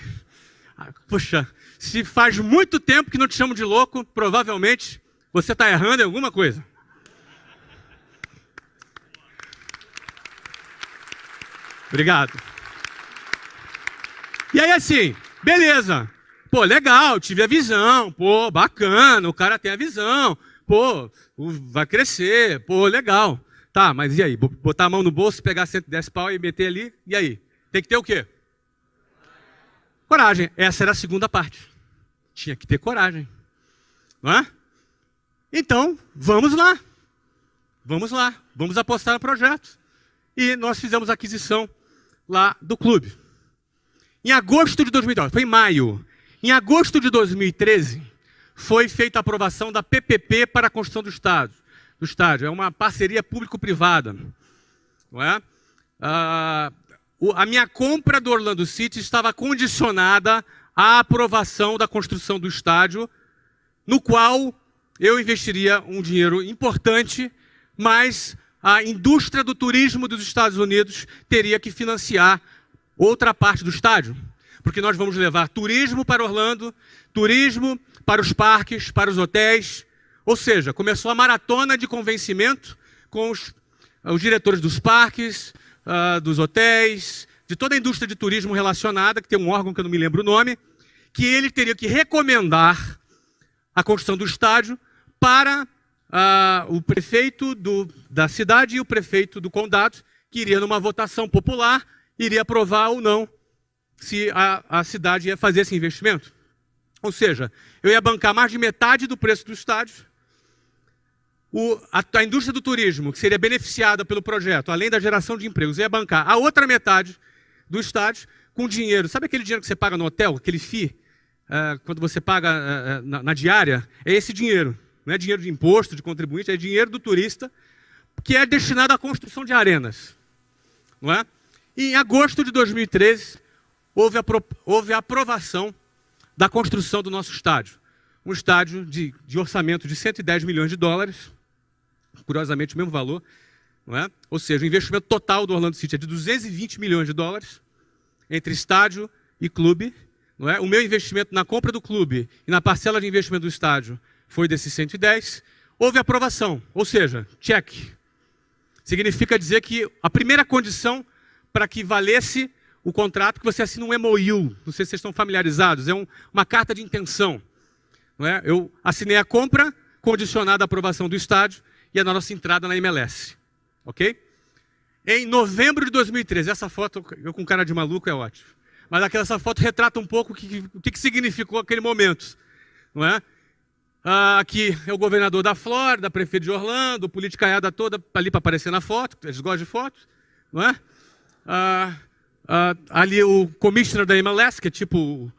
Poxa, se faz muito tempo que não te chamo de louco, provavelmente você está errando em alguma coisa. Obrigado. E aí assim, beleza. Pô, legal, tive a visão. Pô, bacana, o cara tem a visão. Pô, vai crescer. Pô, legal. Tá, mas e aí? Botar a mão no bolso, pegar 110 pau e meter ali, e aí? Tem que ter o quê? Coragem. Essa era a segunda parte. Tinha que ter coragem. Não é? Então, vamos lá. Vamos lá. Vamos apostar no projeto. E nós fizemos a aquisição lá do clube. Em agosto de 2012, foi em maio. Em agosto de 2013, foi feita a aprovação da PPP para a construção do estádio. É uma parceria público-privada. Não é? A minha compra do Orlando City estava condicionada à aprovação da construção do estádio, no qual eu investiria um dinheiro importante, mas a indústria do turismo dos Estados Unidos teria que financiar outra parte do estádio. Porque nós vamos levar turismo para Orlando, turismo para os parques, para os hotéis. Ou seja, começou a maratona de convencimento com os diretores dos parques, dos hotéis, de toda a indústria de turismo relacionada, que tem um órgão que eu não me lembro o nome, que ele teria que recomendar a construção do estádio para o prefeito da cidade e o prefeito do condado, que iria numa votação popular, iria aprovar ou não se a cidade ia fazer esse investimento. Ou seja, eu ia bancar mais de metade do preço do estádio. A indústria do turismo, que seria beneficiada pelo projeto, além da geração de empregos, ia bancar a outra metade do estádio com dinheiro. Sabe aquele dinheiro que você paga no hotel, aquele FII, quando você paga na diária? É esse dinheiro. Não é dinheiro de imposto, de contribuinte, é dinheiro do turista, que é destinado à construção de arenas. Não é? E em agosto de 2013, houve a aprovação da construção do nosso estádio. Um estádio de orçamento de 110 milhões de dólares, curiosamente o mesmo valor, não é? Ou seja, o investimento total do Orlando City é de 220 milhões de dólares, entre estádio e clube. Não é? O meu investimento na compra do clube e na parcela de investimento do estádio foi desses 110. Houve aprovação, ou seja, check. Significa dizer que a primeira condição para que valesse o contrato, que você assina um MOU, não sei se vocês estão familiarizados, é uma carta de intenção. Não é? Eu assinei a compra, condicionada à aprovação do estádio e a nossa entrada na MLS. Ok? Em novembro de 2013, essa foto, eu com cara de maluco, é ótimo. Mas essa foto retrata um pouco o que significou aquele momento. Não é? Aqui é o governador da Flórida, prefeito de Orlando, politicaiada toda ali para aparecer na foto, eles gostam de fotos. Não é? Ali o commissioner da MLS, que é tipo...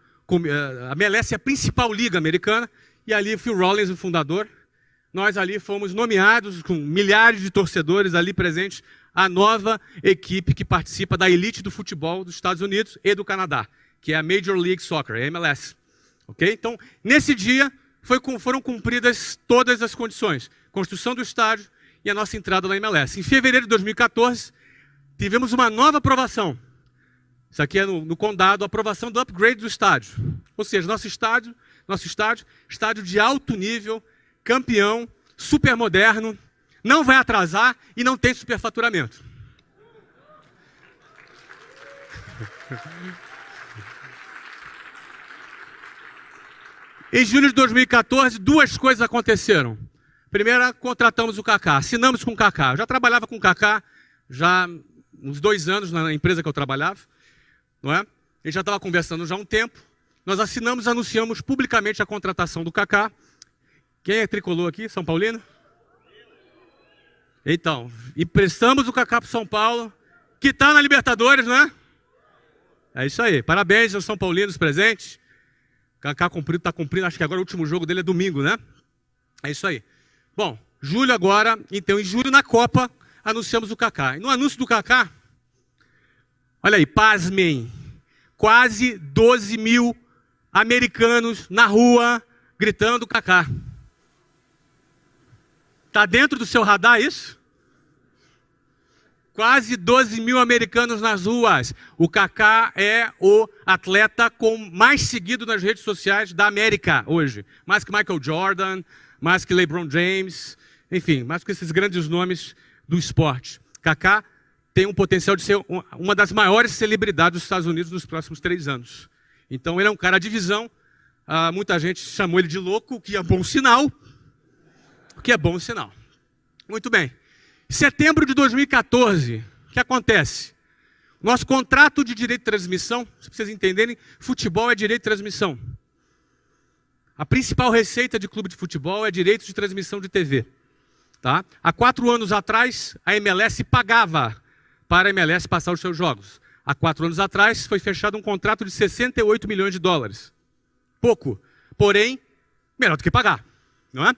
A MLS é a principal liga americana, e ali Phil Rollins, o fundador. Nós ali fomos nomeados, com milhares de torcedores ali presentes, a nova equipe que participa da elite do futebol dos Estados Unidos e do Canadá, que é a Major League Soccer, a MLS. Okay? Então, nesse dia, foram cumpridas todas as condições. Construção do estádio e a nossa entrada na MLS. Em fevereiro de 2014, tivemos uma nova aprovação. Isso aqui é no condado, a aprovação do upgrade do estádio. Ou seja, nosso estádio, estádio de alto nível, campeão, super moderno, não vai atrasar e não tem superfaturamento. Em julho de 2014, duas coisas aconteceram. Primeira, contratamos o Kaká, assinamos com o Kaká. Eu já trabalhava com o Kaká, já uns 2 anos na empresa que eu trabalhava. Não é? Ele já estava conversando já há um tempo. Nós assinamos, anunciamos publicamente a contratação do Kaká. Quem é tricolor aqui? São Paulino? Então, emprestamos o Kaká para o São Paulo, que está na Libertadores, não é? É isso aí. Parabéns aos São Paulinos presentes. Kaká está cumprindo, acho que agora o último jogo dele é domingo, né? É isso aí. Bom, julho agora, então em julho na Copa, anunciamos o Kaká. E no anúncio do Kaká, olha aí, pasmem, quase 12 mil americanos na rua gritando Kaká. Está dentro do seu radar isso? Quase 12 mil americanos nas ruas. O Kaká é o atleta mais seguido nas redes sociais da América hoje. Mais que Michael Jordan, mais que LeBron James, enfim, mais que esses grandes nomes do esporte. Kaká tem um potencial de ser uma das maiores celebridades dos Estados Unidos nos próximos 3 anos. Então ele é um cara de visão. Muita gente chamou ele de louco, o que é bom sinal. O que é bom sinal. Muito bem. Setembro de 2014, o que acontece? Nosso contrato de direito de transmissão, se vocês entenderem, futebol é direito de transmissão. A principal receita de clube de futebol é direito de transmissão de TV. Tá? Há 4 anos atrás, a MLS pagava para a MLS passar os seus jogos. Há 4 anos atrás, foi fechado um contrato de 68 milhões de dólares. Pouco, porém, melhor do que pagar. Não é?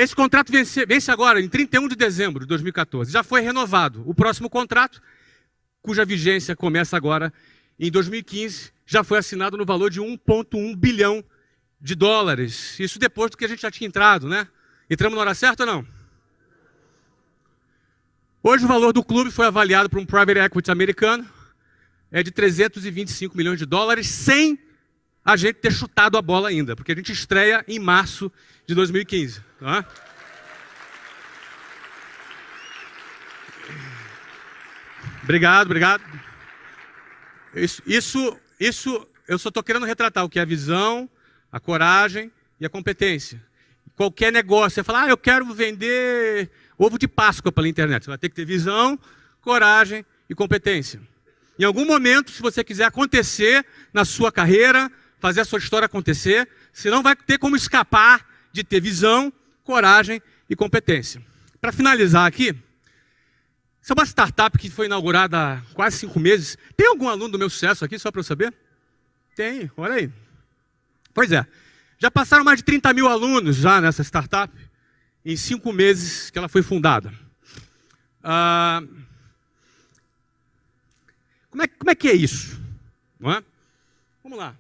Esse contrato vence agora, em 31 de dezembro de 2014. Já foi renovado. O próximo contrato, cuja vigência começa agora em 2015, já foi assinado no valor de 1,1 bilhão de dólares. Isso depois do que a gente já tinha entrado, né? Entramos na hora certa ou não? Hoje o valor do clube foi avaliado por um private equity americano, é de 325 milhões de dólares, sem a gente ter chutado a bola ainda, porque a gente estreia em março de 2015. Tá? Obrigado. Isso eu só estou querendo retratar o que é a visão, a coragem e a competência. Qualquer negócio, você fala, eu quero vender ovo de Páscoa pela internet. Você vai ter que ter visão, coragem e competência. Em algum momento, se você quiser acontecer na sua carreira, fazer a sua história acontecer, você não vai ter como escapar de ter visão, coragem e competência. Para finalizar aqui, essa é uma startup que foi inaugurada há quase 5 meses. Tem algum aluno do meu sucesso aqui, só para eu saber? Tem, olha aí. Pois é, já passaram mais de 30 mil alunos já nessa startup, em 5 meses que ela foi fundada. Como é que é isso? Não é? Vamos lá.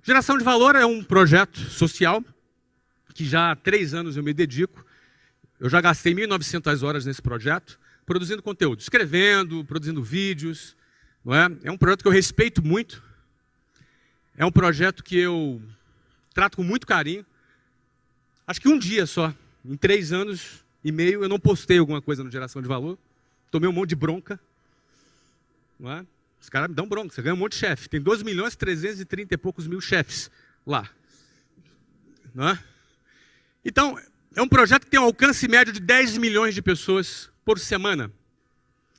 Geração de Valor é um projeto social que já há 3 anos eu me dedico. Eu já gastei 1.900 horas nesse projeto, produzindo conteúdo, escrevendo, produzindo vídeos. Não é? É um projeto que eu respeito muito. É um projeto que eu trato com muito carinho. Acho que um dia só, em 3 anos e meio, eu não postei alguma coisa no Geração de Valor. Tomei um monte de bronca. Não é? Os caras me dão bronca, você ganha um monte de chefe. Tem 2.330 e poucos mil chefes lá. Não é? Então, é um projeto que tem um alcance médio de 10 milhões de pessoas por semana.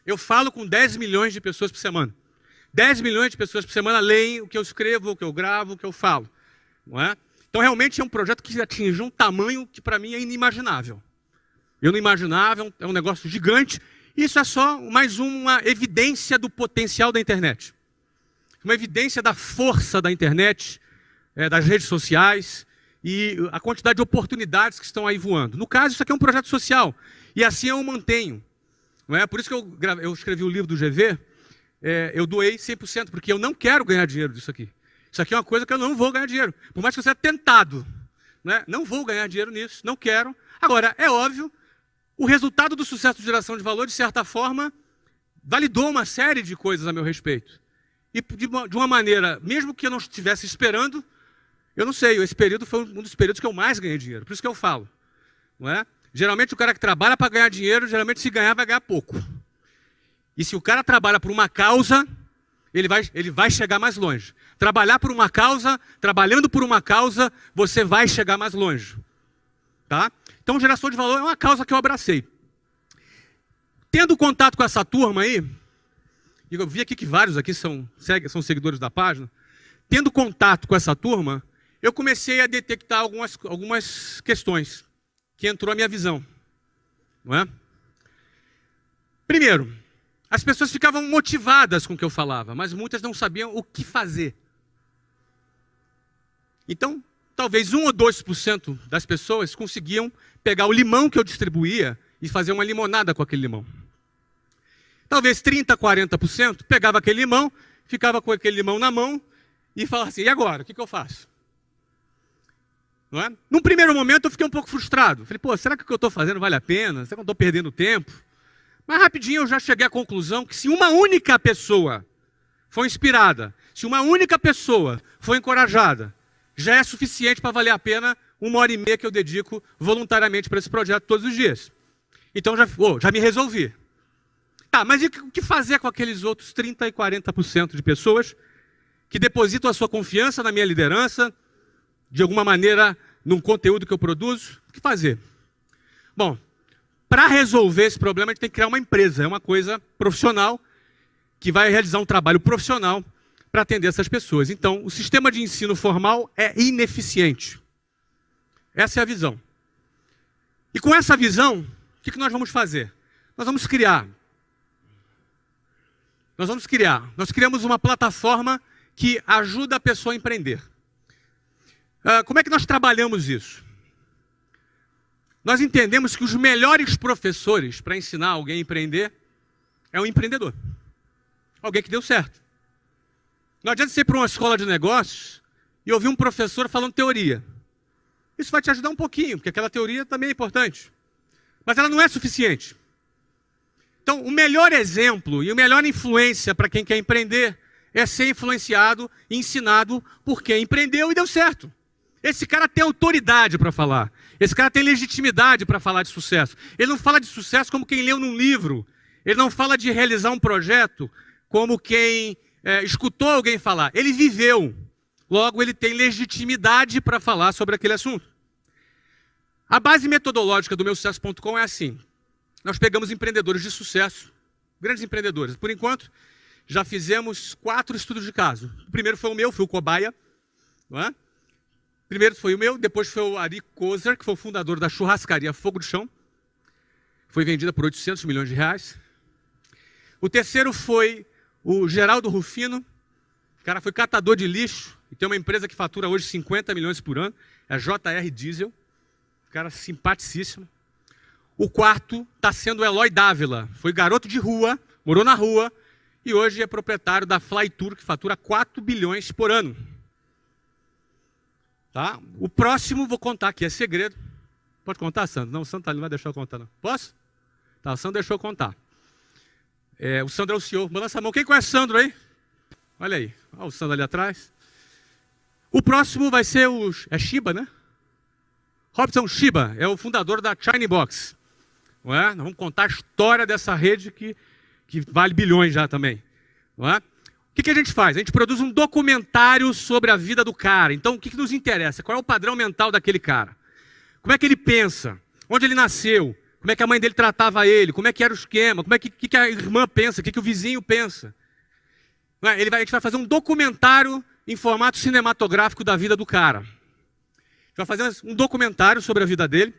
Eu falo com 10 milhões de pessoas por semana. 10 milhões de pessoas por semana leem o que eu escrevo, o que eu gravo, o que eu falo. Não é? Então, realmente é um projeto que atinge um tamanho que para mim é inimaginável. Eu não imaginava, é um negócio gigante. Isso é só mais uma evidência do potencial da internet. Uma evidência da força da internet, das redes sociais e a quantidade de oportunidades que estão aí voando. No caso, isso aqui é um projeto social. E assim eu o mantenho. Não é? Por isso que eu escrevi o livro do GV, eu doei 100%, porque eu não quero ganhar dinheiro disso aqui. Isso aqui é uma coisa que eu não vou ganhar dinheiro. Por mais que eu seja tentado. Né? Não vou ganhar dinheiro nisso, não quero. Agora, é óbvio, o resultado do sucesso de Geração de Valor, de certa forma, validou uma série de coisas a meu respeito. E de uma maneira, mesmo que eu não estivesse esperando, eu não sei, esse período foi um dos períodos que eu mais ganhei dinheiro. Por isso que eu falo. Não é? Geralmente o cara que trabalha para ganhar dinheiro, geralmente se ganhar, vai ganhar pouco. E se o cara trabalha por uma causa, ele vai chegar mais longe. Trabalhar por uma causa, trabalhando por uma causa, você vai chegar mais longe. Tá? Então, Geração de Valor é uma causa que eu abracei. Tendo contato com essa turma aí, e eu vi aqui que vários aqui são seguidores da página, tendo contato com essa turma, eu comecei a detectar algumas questões que entrou a minha visão. Não é? Primeiro, as pessoas ficavam motivadas com o que eu falava, mas muitas não sabiam o que fazer. Então, talvez 1 ou 2% das pessoas conseguiam pegar o limão que eu distribuía e fazer uma limonada com aquele limão. Talvez 30%, 40% pegava aquele limão, ficava com aquele limão na mão e falava assim, e agora? O que eu faço? Não é? Num primeiro momento eu fiquei um pouco frustrado. Falei, pô, será que o que eu estou fazendo vale a pena? Será que eu estou perdendo tempo? Mas rapidinho eu já cheguei à conclusão que se uma única pessoa for inspirada, se uma única pessoa for encorajada, já é suficiente para valer a pena 1h30 que eu dedico voluntariamente para esse projeto todos os dias. Então já me resolvi. Tá, mas e o que fazer com aqueles outros 30% e 40% de pessoas que depositam a sua confiança na minha liderança, de alguma maneira, num conteúdo que eu produzo? O que fazer? Bom, para resolver esse problema, a gente tem que criar uma empresa, é uma coisa profissional, que vai realizar um trabalho profissional para atender essas pessoas. Então, o sistema de ensino formal é ineficiente. Essa é a visão. E com essa visão, o que nós vamos fazer? Nós vamos criar. Nós criamos uma plataforma que ajuda a pessoa a empreender. Como é que nós trabalhamos isso? Nós entendemos que os melhores professores para ensinar alguém a empreender é um empreendedor. Alguém que deu certo. Não adianta você ir para uma escola de negócios e ouvir um professor falando teoria. Isso vai te ajudar um pouquinho, porque aquela teoria também é importante. Mas ela não é suficiente. Então, o melhor exemplo e a melhor influência para quem quer empreender é ser influenciado e ensinado por quem empreendeu e deu certo. Esse cara tem autoridade para falar. Esse cara tem legitimidade para falar de sucesso. Ele não fala de sucesso como quem leu num livro. Ele não fala de realizar um projeto como quem escutou alguém falar. Ele viveu. Logo, ele tem legitimidade para falar sobre aquele assunto. A base metodológica do meusucesso.com é assim. nós pegamos empreendedores de sucesso, grandes empreendedores. Por enquanto, já fizemos 4 estudos de caso. O primeiro foi o meu, fui o cobaia. Não é? Primeiro foi o meu, depois foi o Ari Kozer, que foi o fundador da churrascaria Fogo do Chão. Foi vendida por 800 milhões de reais. O terceiro foi o Geraldo Rufino. O cara foi catador de lixo e tem uma empresa que fatura hoje 50 milhões por ano. É a JR Diesel. Um cara simpaticíssimo. O quarto está sendo o Eloy Dávila. Foi garoto de rua, morou na rua e hoje é proprietário da Flytour, que fatura 4 bilhões por ano. Tá? O próximo vou contar aqui, é segredo. Pode contar, Sandro? Não, o Sandro não vai deixar eu contar, não. Posso? Tá, o Sandro deixou eu contar. O Sandro é o CEO. Balança a mão. Quem conhece o Sandro aí? Olha aí. Olha o Sandro ali atrás. O próximo vai ser o... É Shiba, né? Robson Shiba é o fundador da China Box. Não é? Nós vamos contar a história dessa rede que vale bilhões já também. Não é? O que a gente faz? A gente produz um documentário sobre a vida do cara. Então, o que nos interessa? Qual é o padrão mental daquele cara? Como é que ele pensa? Onde ele nasceu? Como é que a mãe dele tratava ele? Como é que era o esquema? Como é que a irmã pensa? O que o vizinho pensa? A gente vai fazer um documentário em formato cinematográfico da vida do cara. A gente vai fazer um documentário sobre a vida dele.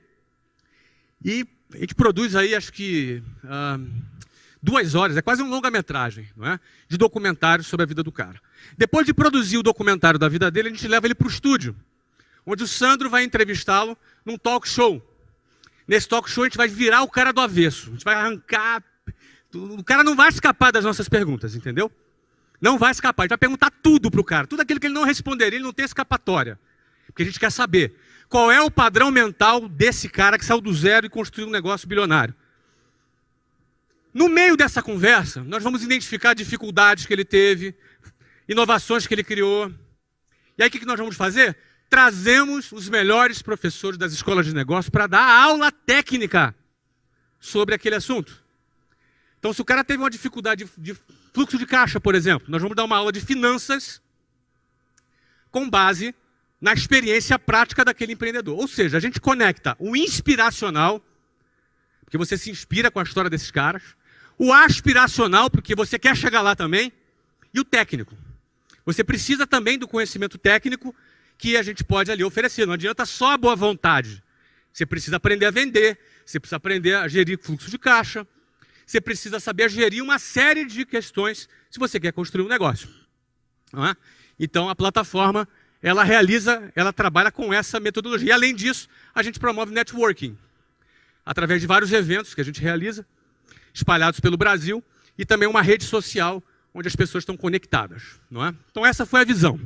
E a gente produz aí, acho que, 2 horas, é quase um longa-metragem, não é? De documentário sobre a vida do cara. Depois de produzir o documentário da vida dele, a gente leva ele para o estúdio, onde o Sandro vai entrevistá-lo num talk show. Nesse talk show a gente vai virar o cara do avesso. A gente vai arrancar... O cara não vai escapar das nossas perguntas, entendeu? Não vai escapar. A gente vai perguntar tudo para o cara. Tudo aquilo que ele não responderia, ele não tem escapatória. Porque a gente quer saber qual é o padrão mental desse cara que saiu do zero e construiu um negócio bilionário. No meio dessa conversa, nós vamos identificar dificuldades que ele teve, inovações que ele criou. E aí o que nós vamos fazer? Trazemos os melhores professores das escolas de negócio para dar aula técnica sobre aquele assunto. Então, se o cara teve uma dificuldade de fluxo de caixa, por exemplo, nós vamos dar uma aula de finanças com base na experiência prática daquele empreendedor. Ou seja, a gente conecta o inspiracional, porque você se inspira com a história desses caras, o aspiracional, porque você quer chegar lá também, e o técnico. Você precisa também do conhecimento técnico que a gente pode ali oferecer. Não adianta só a boa vontade. Você precisa aprender a vender, você precisa aprender a gerir fluxo de caixa, você precisa saber gerir uma série de questões se você quer construir um negócio. Não é? Então, a plataforma, ela trabalha com essa metodologia. E, além disso, a gente promove networking, através de vários eventos que a gente realiza, espalhados pelo Brasil, e também uma rede social onde as pessoas estão conectadas. Não é? Então, essa foi a visão.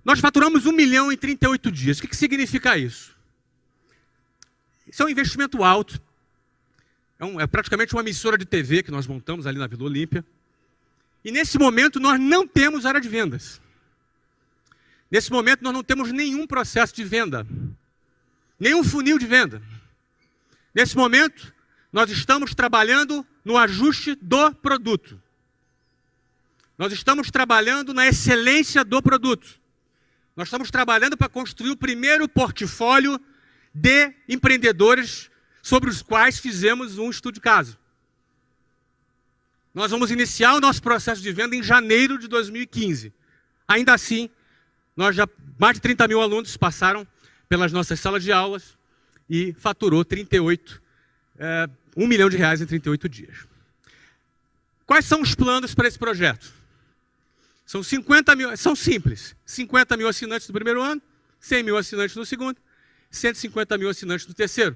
Nós faturamos 1 milhão em 38 dias. O que significa isso? Isso é um investimento alto. É praticamente uma emissora de TV que nós montamos ali na Vila Olímpia. E nesse momento nós não temos área de vendas. Nesse momento nós não temos nenhum processo de venda. Nenhum funil de venda. Nesse momento nós estamos trabalhando no ajuste do produto. Nós estamos trabalhando na excelência do produto. Nós estamos trabalhando para construir o primeiro portfólio de empreendedores sobre os quais fizemos um estudo de caso. Nós vamos iniciar o nosso processo de venda em janeiro de 2015. Ainda assim, mais de 30 mil alunos passaram pelas nossas salas de aulas e faturou 1 milhão de reais em 38 dias. Quais são os planos para esse projeto? São 50 mil, são simples. 50 mil assinantes no primeiro ano, 100 mil assinantes no segundo, 150 mil assinantes no terceiro.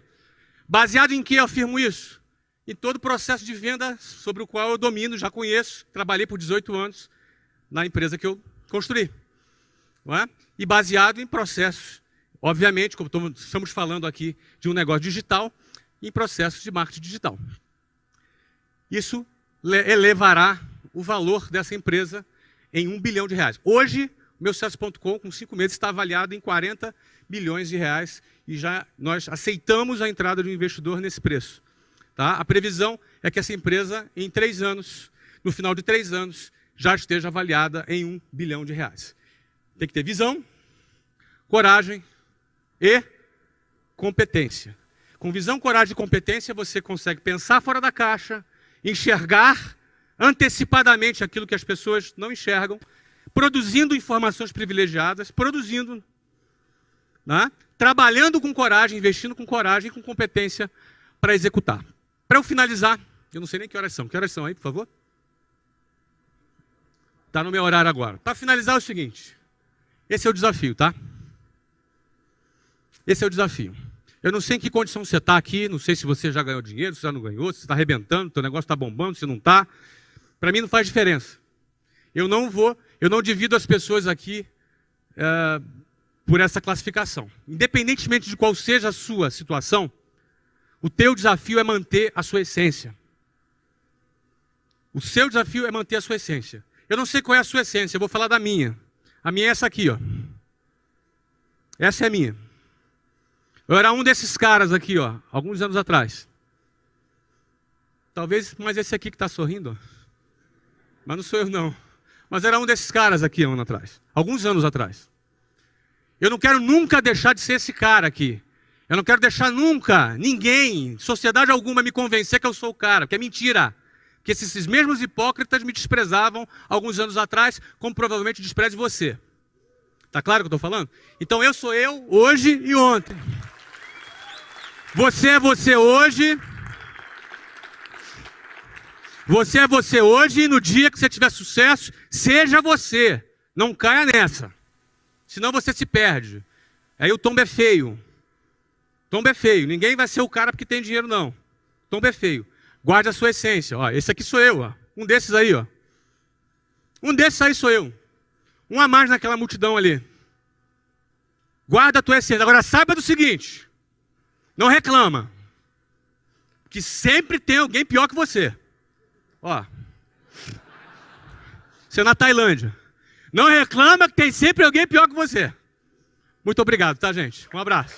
Baseado em que eu afirmo isso? Em todo o processo de venda sobre o qual eu domino, já conheço, trabalhei por 18 anos na empresa que eu construí. Não é? E baseado em processos, obviamente, como estamos falando aqui de um negócio digital, em processos de marketing digital. Isso elevará o valor dessa empresa em 1 bilhão de reais. Hoje, o meu sucesso.com, com 5 meses, está avaliado em 40 bilhões de reais e já nós aceitamos a entrada de um investidor nesse preço. Tá? A previsão é que essa empresa, em 3 anos, no final de 3 anos, já esteja avaliada em 1 bilhão de reais. Tem que ter visão, coragem e competência. Com visão, coragem e competência, você consegue pensar fora da caixa, enxergar antecipadamente aquilo que as pessoas não enxergam, produzindo informações privilegiadas, né? Trabalhando com coragem, investindo com coragem e com competência para executar. Para eu finalizar, eu não sei nem que horas são. Que horas são aí, por favor? Está no meu horário agora. Para finalizar é o seguinte, esse é o desafio, tá? Esse é o desafio. Eu não sei em que condição você está aqui, não sei se você já ganhou dinheiro, se já não ganhou, se está arrebentando, se o negócio está bombando, se não está. Para mim não faz diferença. Eu não divido as pessoas aqui por essa classificação. Independentemente de qual seja a sua situação, o teu desafio é manter a sua essência. O seu desafio é manter a sua essência. Eu não sei qual é a sua essência, eu vou falar da minha. A minha é essa aqui, ó. Essa é a minha. Eu era um desses caras aqui, ó, alguns anos atrás. Talvez, mas esse aqui que está sorrindo, ó. Mas não sou eu não. Mas era um desses caras aqui, um ano atrás. Alguns anos atrás. Eu não quero nunca deixar de ser esse cara aqui. Eu não quero deixar nunca, ninguém, sociedade alguma, me convencer que eu sou o cara, que é mentira. Que esses mesmos hipócritas me desprezavam alguns anos atrás, como provavelmente despreze você. Tá claro o que eu estou falando? Então eu sou eu, hoje e ontem. Você é você hoje. Você é você hoje e no dia que você tiver sucesso, seja você. Não caia nessa. Senão você se perde. Aí o tombo é feio. Tombo é feio. Ninguém vai ser o cara porque tem dinheiro, não. Tombo é feio. Guarde a sua essência. Ó, esse aqui sou eu. Ó. Um desses aí. Ó. Um desses aí sou eu. Um a mais naquela multidão ali. Guarda a tua essência. Agora saiba do seguinte. Não reclama. Que sempre tem alguém pior que você. Ó. Você é na Tailândia. Não reclama que tem sempre alguém pior que você. Muito obrigado, tá, gente? Um abraço.